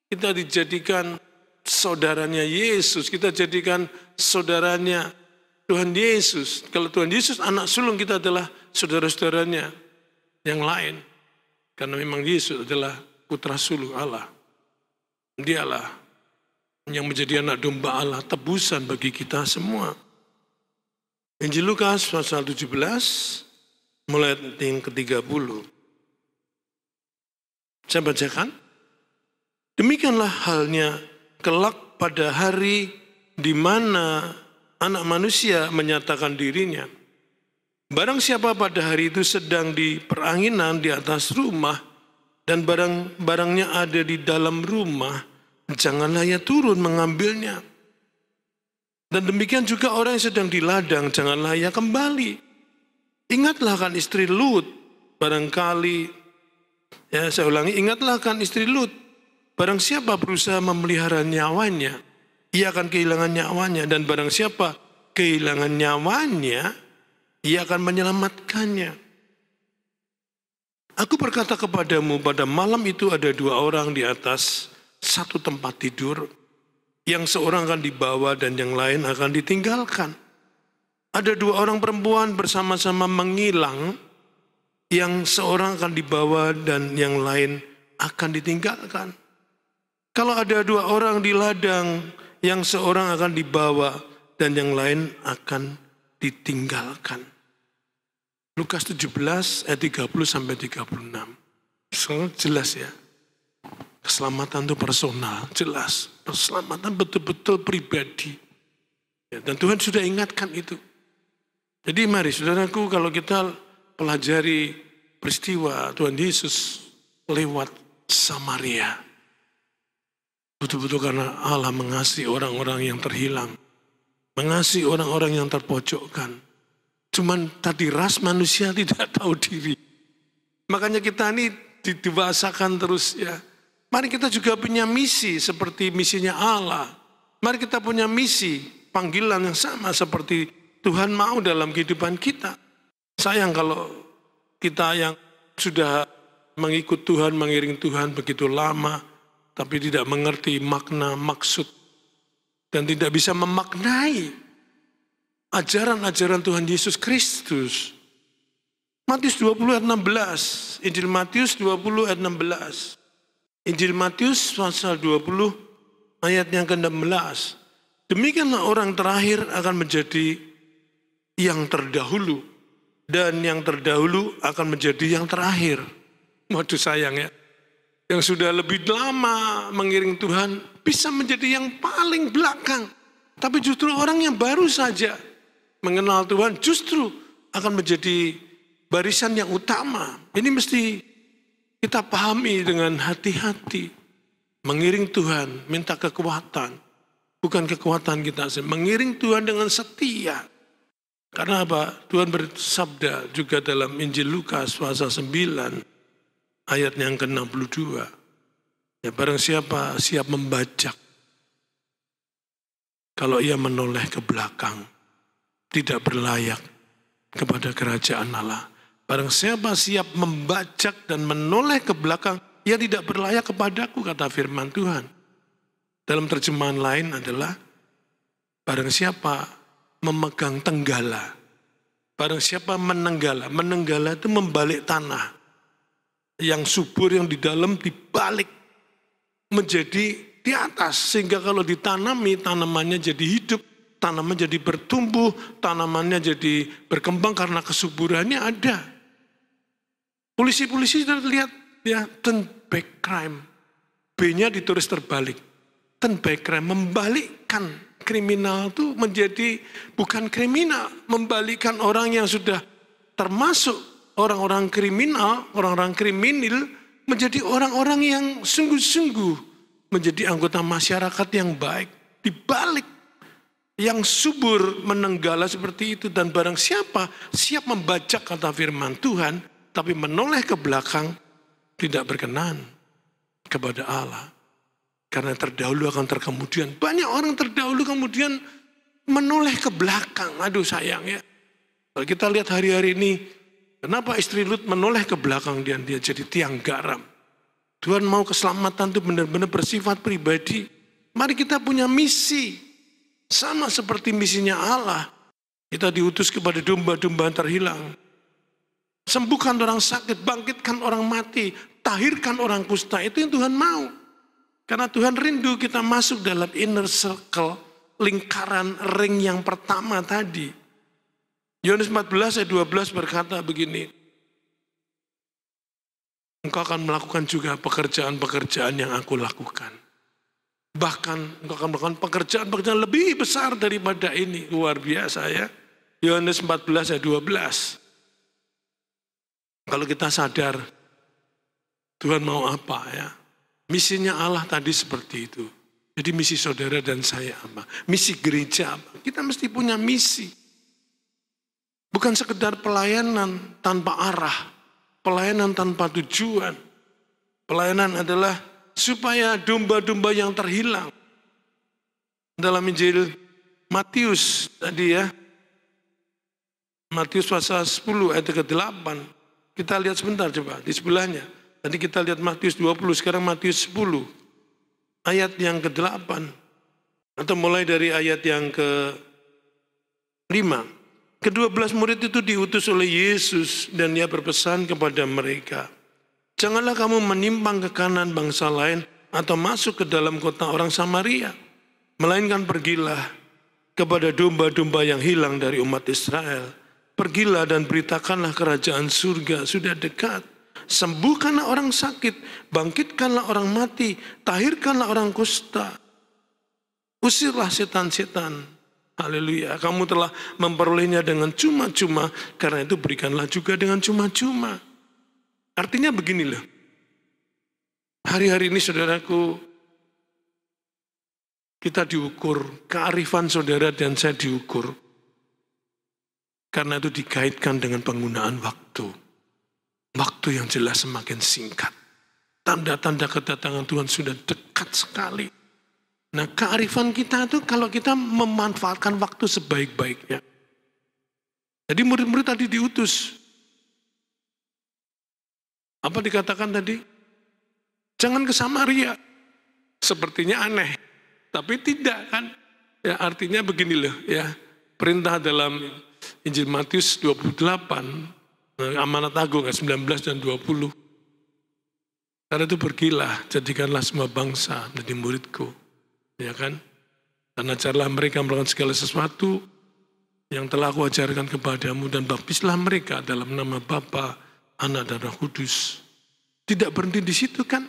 Kita dijadikan saudaranya Yesus. Kita jadikan saudaranya Tuhan Yesus. Kalau Tuhan Yesus anak sulung, kita adalah saudara-saudaranya yang lain. Karena memang Yesus adalah putra sulung Allah. Dialah yang menjadi anak domba Allah, tebusan bagi kita semua. Injil Lukas pasal 17, mulai yang ke-30. Saya bacakan. Demikianlah halnya kelak pada hari di mana Anak manusia menyatakan dirinya. Barang siapa pada hari itu sedang di peranginan di atas rumah dan barang-barangnya ada di dalam rumah, janganlah ia turun mengambilnya. Dan demikian juga orang yang sedang di ladang, janganlah ia kembali. Ingatlah akan istri Lut, barangkali, ya saya ulangi, ingatlah akan istri Lut. Barang siapa berusaha memelihara nyawanya, ia akan kehilangan nyawanya, dan barang siapa kehilangan nyawanya, ia akan menyelamatkannya. Aku berkata kepadamu, pada malam itu ada 2 orang di atas satu tempat tidur, yang seorang akan dibawa dan yang lain akan ditinggalkan. Ada 2 orang perempuan bersama-sama mengilang, yang seorang akan dibawa dan yang lain akan ditinggalkan. Kalau ada 2 orang di ladang, yang seorang akan dibawa dan yang lain akan ditinggalkan. Lukas 17 ayat 30 sampai 36. So, jelas ya. Keselamatan itu personal, jelas. Keselamatan betul-betul pribadi. Ya, dan Tuhan sudah ingatkan itu. Jadi mari saudaraku, kalau kita pelajari peristiwa Tuhan Yesus lewat Samaria. Betul-betul karena Allah mengasihi orang-orang yang terhilang. Mengasihi orang-orang yang terpojokkan. Cuman tadi ras manusia tidak tahu diri. Makanya kita ini didewasakan terus ya. Mari kita juga punya misi seperti misinya Allah. Mari kita punya misi, panggilan yang sama seperti Tuhan mau dalam kehidupan kita. Sayang kalau kita yang sudah mengikut Tuhan, mengiring Tuhan begitu lama, tapi tidak mengerti makna, maksud, dan tidak bisa memaknai ajaran-ajaran Tuhan Yesus Kristus. Matius 20 ayat 16, Injil Matius 20 ayat 16. Injil Matius pasal 20 ayat yang ke-16. Demikianlah orang terakhir akan menjadi yang terdahulu, dan yang terdahulu akan menjadi yang terakhir. Waduh sayang ya. Yang sudah lebih lama mengiring Tuhan bisa menjadi yang paling belakang. Tapi justru orang yang baru saja mengenal Tuhan justru akan menjadi barisan yang utama. Ini mesti kita pahami dengan hati-hati. Mengiring Tuhan, minta kekuatan. Bukan kekuatan kita sendiri. Mengiring Tuhan dengan setia. Karena apa? Tuhan bersabda juga dalam Injil Lukas pasal 9 ayat yang ke-62. Ya, barang siapa siap membajak, kalau ia menoleh ke belakang, tidak berlayak kepada kerajaan Allah. Barang siapa siap membajak dan menoleh ke belakang, ia tidak berlayak kepadaku, kata firman Tuhan. Dalam terjemahan lain adalah, barang siapa memegang tenggala, barang siapa menenggala itu membalik tanah, yang subur yang di dalam dibalik menjadi di atas, sehingga kalau ditanami tanamannya jadi hidup, tanaman jadi bertumbuh, tanamannya jadi berkembang karena kesuburannya ada. Polisi-polisi sudah lihat ya, turn back crime, B-nya ditulis terbalik, turn back crime, membalikkan kriminal itu menjadi bukan kriminal, membalikkan orang yang sudah termasuk orang-orang kriminal, orang-orang kriminal menjadi orang-orang yang sungguh-sungguh menjadi anggota masyarakat yang baik, dibalik yang subur menenggala seperti itu. Dan barang siapa siap membajak, kata firman Tuhan, tapi menoleh ke belakang, tidak berkenan kepada Allah. Karena terdahulu akan terkemudian. Banyak orang terdahulu kemudian menoleh ke belakang. Aduh sayang ya. Kalau kita lihat hari-hari ini, kenapa istri Lut menoleh ke belakang dia jadi tiang garam. Tuhan mau keselamatan itu benar-benar bersifat pribadi. Mari kita punya misi. Sama seperti misinya Allah. Kita diutus kepada domba-domba yang terhilang. Sembuhkan orang sakit, bangkitkan orang mati, tahirkan orang kusta. Itu yang Tuhan mau. Karena Tuhan rindu kita masuk dalam inner circle, lingkaran ring yang pertama tadi. Yohanes 14 ayat 12 berkata begini, engkau akan melakukan juga pekerjaan-pekerjaan yang aku lakukan. Bahkan engkau akan melakukan pekerjaan-pekerjaan lebih besar daripada ini. Luar biasa ya. Yohanes 14 ayat 12. Kalau kita sadar Tuhan mau apa ya. Misinya Allah tadi seperti itu. Jadi misi saudara dan saya apa? Misi gereja apa? Kita mesti punya misi. Bukan sekedar pelayanan tanpa arah. Pelayanan tanpa tujuan. Pelayanan adalah supaya domba-domba yang terhilang. Dalam Injil Matius tadi ya. Matius pasal 10 ayat ke-8. Kita lihat sebentar coba di sebelahnya. Tadi kita lihat Matius 20, sekarang Matius 10. Ayat yang ke-8. Atau mulai dari ayat yang ke-5. Ke-12 murid itu diutus oleh Yesus dan dia berpesan kepada mereka. Janganlah kamu menyimpang ke kanan bangsa lain atau masuk ke dalam kota orang Samaria. Melainkan pergilah kepada domba-domba yang hilang dari umat Israel. Pergilah dan beritakanlah kerajaan surga sudah dekat. Sembuhkanlah orang sakit, bangkitkanlah orang mati, tahirkanlah orang kusta. Usirlah setan-setan. Haleluya, kamu telah memperolehnya dengan cuma-cuma, karena itu berikanlah juga dengan cuma-cuma. Artinya beginilah. Hari-hari ini saudaraku, kita diukur, kearifan saudara dan saya diukur. Karena itu dikaitkan dengan penggunaan waktu. Waktu yang jelas semakin singkat. Tanda-tanda kedatangan Tuhan sudah dekat sekali. Nah, kearifan kita itu kalau kita memanfaatkan waktu sebaik-baiknya. Jadi murid-murid tadi diutus. Apa dikatakan tadi? Jangan ke Samaria. Sepertinya aneh. Tapi tidak kan. Ya, artinya begini loh ya. Perintah dalam Injil Matius 28, amanat agung 19 dan 20. Karena itu pergilah, jadikanlah semua bangsa menjadi muridku. Ya kan? Dan ajarlah mereka melakukan segala sesuatu yang telah aku ajarkan kepadamu dan baptislah mereka dalam nama Bapa, Anak dan Roh Kudus. Tidak berhenti di situ kan?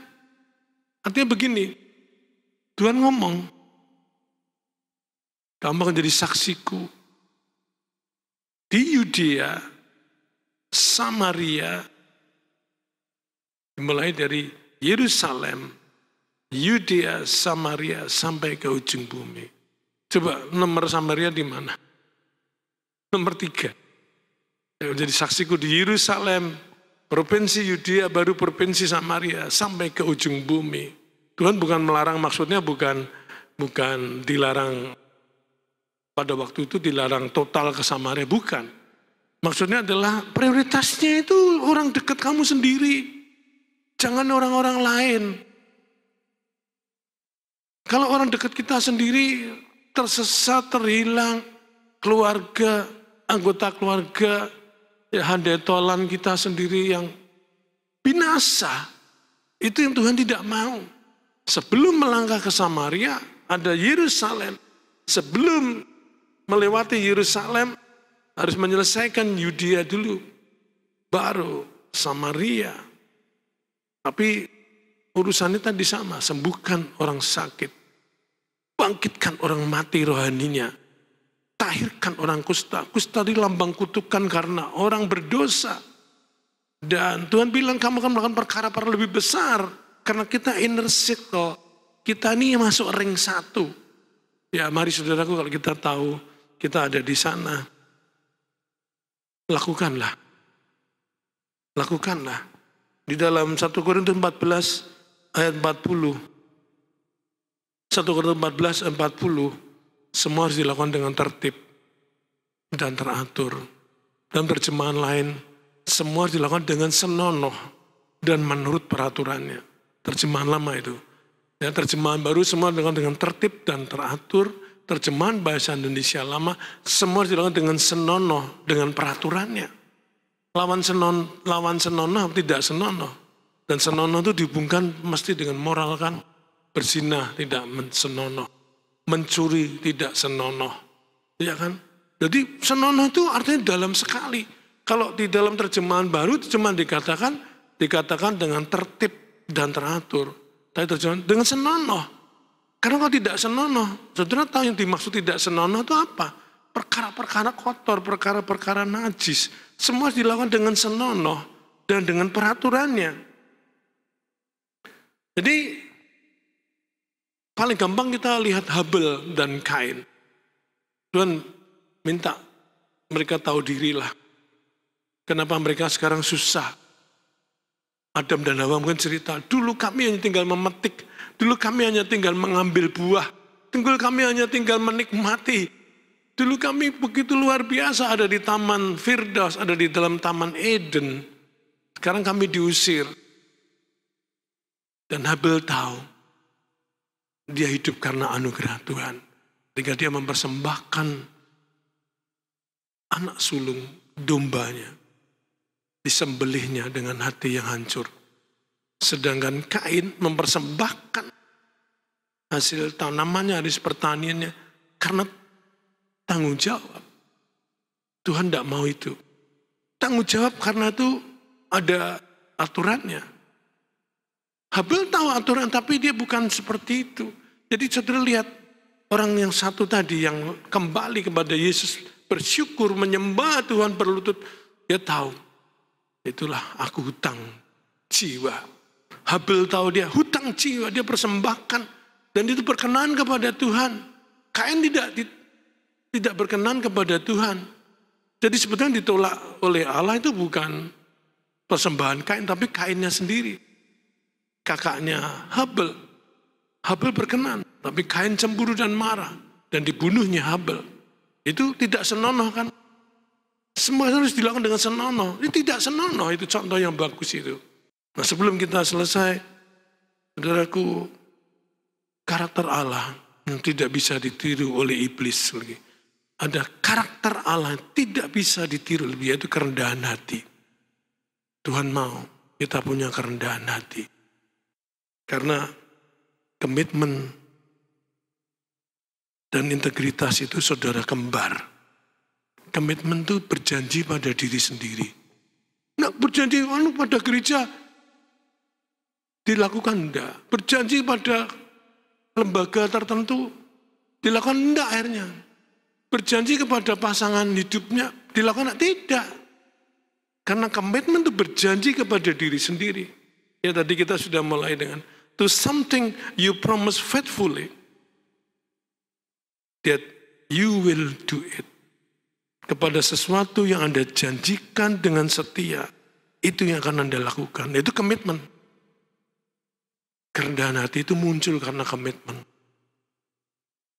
Artinya begini, Tuhan ngomong, kamu akan jadi saksiku di Yudea, Samaria, mulai dari Yerusalem, Yudea, Samaria, sampai ke ujung bumi. Coba nomor Samaria di mana? Nomor 3. Jadi saksiku di Yerusalem, provinsi Yudea, baru provinsi Samaria, sampai ke ujung bumi. Tuhan bukan melarang, maksudnya bukan dilarang, pada waktu itu dilarang total ke Samaria, bukan. Maksudnya adalah prioritasnya itu orang dekat kamu sendiri. Jangan orang-orang lain. Kalau orang dekat kita sendiri tersesat, terhilang, keluarga, anggota keluarga, ya handetolan kita sendiri yang binasa, itu yang Tuhan tidak mau. Sebelum melangkah ke Samaria, ada Yerusalem. Sebelum melewati Yerusalem, harus menyelesaikan Yudea dulu, baru Samaria. Tapi urusannya tadi sama, sembuhkan orang sakit, bangkitkan orang mati rohaninya, tahirkan orang kusta. Kusta di lambang kutukan karena orang berdosa. Dan Tuhan bilang kamu akan melakukan perkara-perkara lebih besar, karena kita inner circle, kita ini masuk ring 1. Ya mari saudaraku, kalau kita tahu kita ada di sana, lakukanlah. Lakukanlah. Di dalam 1 Korintus 14 ayat 40. 1 Korintus 14 ayat 40. Semua harus dilakukan dengan tertib dan teratur. Dalam terjemahan lain, semua harus dilakukan dengan senonoh dan menurut peraturannya. Terjemahan lama itu. Ya, terjemahan baru semua dengan tertib dan teratur. Terjemahan bahasa Indonesia lama, semua dilakukan dengan senonoh, dengan peraturannya. Lawan senonoh, tidak senonoh. Dan senonoh itu dihubungkan mesti dengan moral kan. Berzina tidak senonoh. Mencuri tidak senonoh. Ya kan? Jadi senonoh itu artinya dalam sekali. Kalau di dalam terjemahan baru itu cuma dikatakan dengan tertib dan teratur. Tapi terjemahan dengan senonoh. Karena kalau tidak senonoh, saudara tahu yang dimaksud tidak senonoh itu apa? Perkara-perkara kotor, perkara-perkara najis. Semua dilakukan dengan senonoh dan dengan peraturannya. Jadi paling gampang kita lihat Habel dan Kain. Tuhan minta mereka tahu dirilah. Kenapa mereka sekarang susah? Adam dan Hawa mungkin cerita, dulu kami hanya tinggal memetik, dulu kami hanya tinggal mengambil buah, dulu kami hanya tinggal menikmati, dulu kami begitu luar biasa ada di Taman Firdaus, ada di dalam Taman Eden. Sekarang kami diusir. Dan Habel tahu, dia hidup karena anugerah Tuhan. Ketika dia mempersembahkan anak sulung dombanya, disembelihnya dengan hati yang hancur. Sedangkan Kain mempersembahkan hasil tanamannya, hasil pertaniannya, karena tanggung jawab. Tuhan tidak mau itu. Tanggung jawab karena itu ada aturannya. Habel tahu aturan, tapi dia bukan seperti itu. Jadi saudara lihat, orang yang satu tadi yang kembali kepada Yesus, bersyukur, menyembah Tuhan, berlutut, dia tahu, itulah aku hutang jiwa. Habel tahu dia hutang jiwa, dia persembahkan Dan itu berkenan kepada Tuhan. Kain tidak berkenan kepada Tuhan. Jadi sebetulnya ditolak oleh Allah itu bukan persembahan Kain, tapi Kainnya sendiri. Kakaknya Habel. Habel berkenan, tapi Kain cemburu dan marah. Dan dibunuhnya Habel. Itu tidak senonoh kan. Semua harus dilakukan dengan senonoh. Ini tidak senonoh, itu contoh yang bagus itu. Nah sebelum kita selesai, saudaraku, karakter Allah yang tidak bisa ditiru oleh iblis lagi. Ada karakter Allah yang tidak bisa ditiru lebih, yaitu kerendahan hati. Tuhan mau kita punya kerendahan hati. Karena komitmen dan integritas itu saudara kembar. Komitmen itu berjanji pada diri sendiri. Nah, berjanji pada gereja dilakukan enggak. Berjanji pada lembaga tertentu dilakukan enggak akhirnya. Berjanji kepada pasangan hidupnya dilakukan enggak? Tidak. Karena komitmen itu berjanji kepada diri sendiri. Ya tadi kita sudah mulai dengan to something you promise faithfully that you will do it. Kepada sesuatu yang Anda janjikan dengan setia, itu yang akan Anda lakukan. Itu komitmen. Kerendahan hati itu muncul karena komitmen.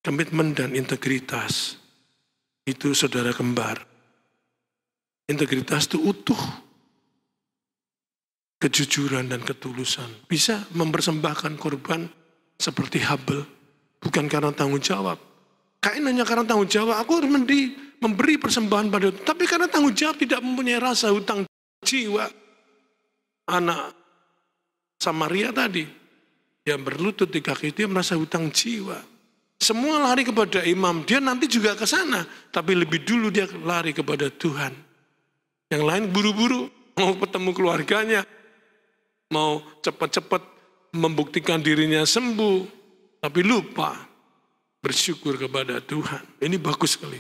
Komitmen dan integritas itu saudara kembar. Integritas itu utuh. Kejujuran dan ketulusan. Bisa mempersembahkan korban seperti Habel. Bukan karena tanggung jawab. Kain hanya karena tanggung jawab. Aku harus memberi persembahan pada itu. Tapi karena tanggung jawab tidak mempunyai rasa hutang jiwa. Anak Samaria tadi. Dia berlutut di kaki dia merasa hutang jiwa. Semua lari kepada imam. Dia nanti juga ke sana. Tapi lebih dulu dia lari kepada Tuhan. Yang lain buru-buru. Mau ketemu keluarganya. Mau cepat-cepat membuktikan dirinya sembuh. Tapi lupa bersyukur kepada Tuhan. Ini bagus sekali.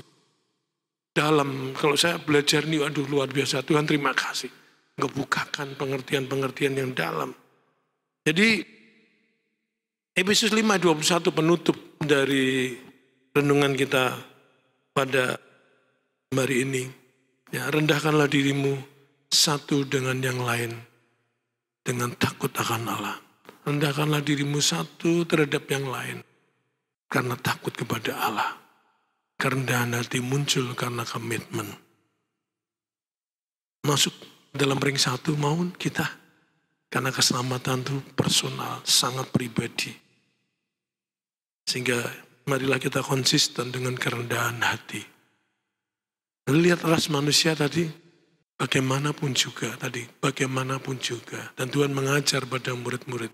Kalau saya belajar ini, aduh luar biasa. Tuhan terima kasih. Ngebukakan pengertian-pengertian yang dalam. Jadi, Efesus 5:21 penutup dari renungan kita pada hari ini. Ya, rendahkanlah dirimu satu dengan yang lain dengan takut akan Allah. Rendahkanlah dirimu satu terhadap yang lain karena takut kepada Allah. Kerendahan hati muncul karena komitmen. Masuk dalam ring satu mau kita. Karena keselamatan itu personal, sangat pribadi. Sehingga marilah kita konsisten dengan kerendahan hati. Lihat ras manusia tadi, bagaimanapun juga. Dan Tuhan mengajar pada murid-murid.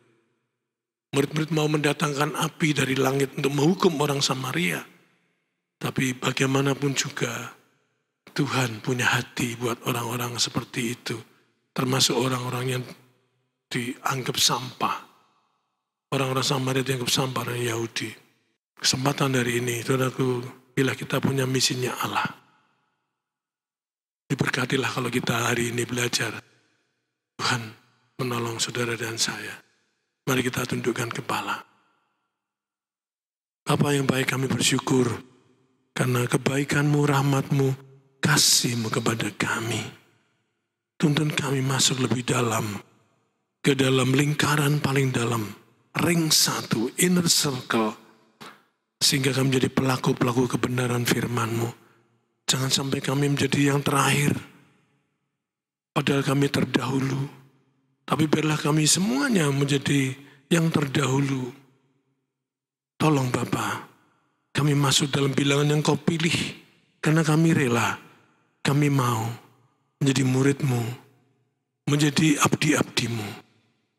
Murid-murid mau mendatangkan api dari langit untuk menghukum orang Samaria. Tapi bagaimanapun juga, Tuhan punya hati buat orang-orang seperti itu. Termasuk orang-orang yang dianggap sampah. Orang-orang Samaria dianggap sampah orang Yahudi. Kesempatan dari ini, saudaraku, bila kita punya misinya Allah. Diberkatilah kalau kita hari ini belajar. Tuhan menolong saudara dan saya. Mari kita tundukkan kepala. Bapa yang baik, kami bersyukur. Karena kebaikan-Mu, rahmat-Mu, kasih-Mu kepada kami. Tuntun kami masuk lebih dalam. Ke dalam lingkaran paling dalam. Ring satu, inner circle. Sehingga kami menjadi pelaku-pelaku kebenaran firman-Mu. Jangan sampai kami menjadi yang terakhir. Padahal kami terdahulu. Tapi biarlah kami semuanya menjadi yang terdahulu. Tolong Bapa, kami masuk dalam bilangan yang Kau pilih. Karena kami rela, kami mau menjadi murid-Mu. Menjadi abdi-abdi-Mu.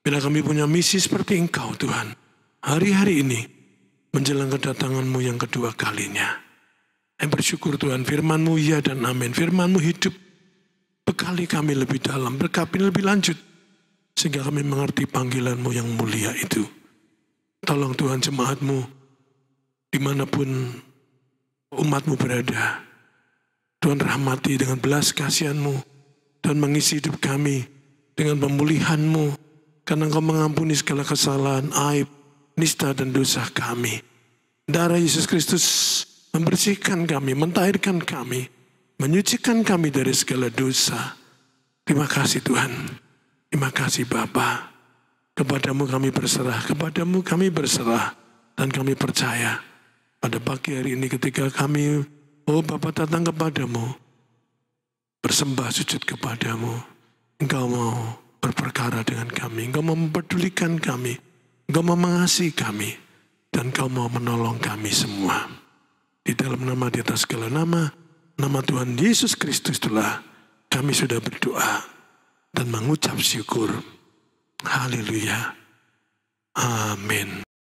Bila kami punya misi seperti Engkau Tuhan, hari-hari ini menjelang kedatangan-Mu yang kedua kalinya. Yang bersyukur Tuhan, firman-Mu ya dan amin. Firman-Mu hidup, bekali kami lebih dalam, berkapi lebih lanjut. Sehingga kami mengerti panggilan-Mu yang mulia itu. Tolong Tuhan jemaat-Mu, dimanapun umat-Mu berada. Tuhan rahmati dengan belas kasihan-Mu, dan mengisi hidup kami dengan pemulihan-Mu. Karena Engkau mengampuni segala kesalahan, aib, nista dan dosa kami. Darah Yesus Kristus membersihkan kami, mentahirkan kami, menyucikan kami dari segala dosa. Terima kasih Tuhan. Terima kasih Bapa. Kepadamu kami berserah, kepadamu kami berserah. Dan kami percaya pada pagi hari ini ketika kami, Bapa datang kepadamu, bersembah sujud kepadamu, Engkau mau berperkara dengan kami, Engkau mau mempedulikan kami, Engkau mau mengasihi kami, dan Engkau mau menolong kami semua. Di dalam nama di atas segala nama, nama Tuhan Yesus Kristus itulah kami sudah berdoa dan mengucap syukur. Haleluya. Amin.